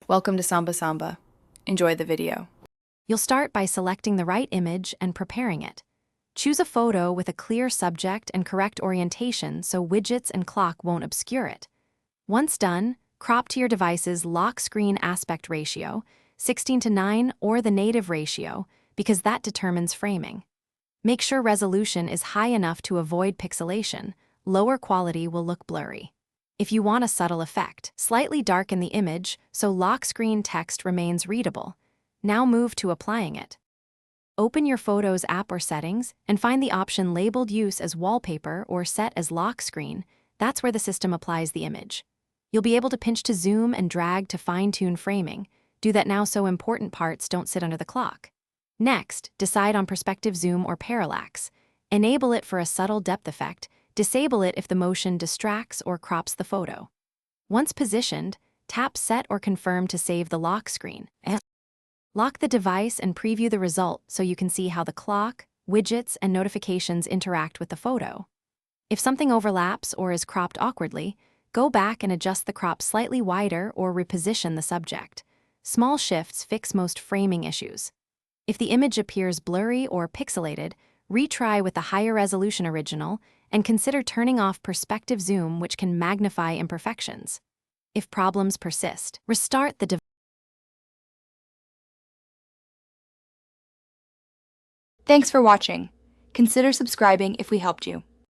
Welcome to Samba Samba. Enjoy the video. You'll start by selecting the right image and preparing it. Choose a photo with a clear subject and correct orientation so widgets and clock won't obscure it. Once done, crop to your device's lock screen aspect ratio, 16:9 or the native ratio, because that determines framing. Make sure resolution is high enough to avoid pixelation. Lower quality will look blurry. If you want a subtle effect, slightly darken the image so lock screen text remains readable. Now move to applying it. Open your Photos app or settings and find the option labeled Use as Wallpaper or Set as Lock Screen. That's where the system applies the image. You'll be able to pinch to zoom and drag to fine-tune framing. Do that now so important parts don't sit under the clock. Next, decide on perspective zoom or parallax. Enable it for a subtle depth effect. Disable it if the motion distracts or crops the photo. Once positioned, tap Set or Confirm to save the lock screen. Lock the device and preview the result so you can see how the clock, widgets, and notifications interact with the photo. If something overlaps or is cropped awkwardly, go back and adjust the crop slightly wider or reposition the subject. Small shifts fix most framing issues. If the image appears blurry or pixelated, retry with the higher resolution original and consider turning off perspective zoom, which can magnify imperfections. If problems persist, restart the device. Thanks for watching. Consider subscribing if we helped you.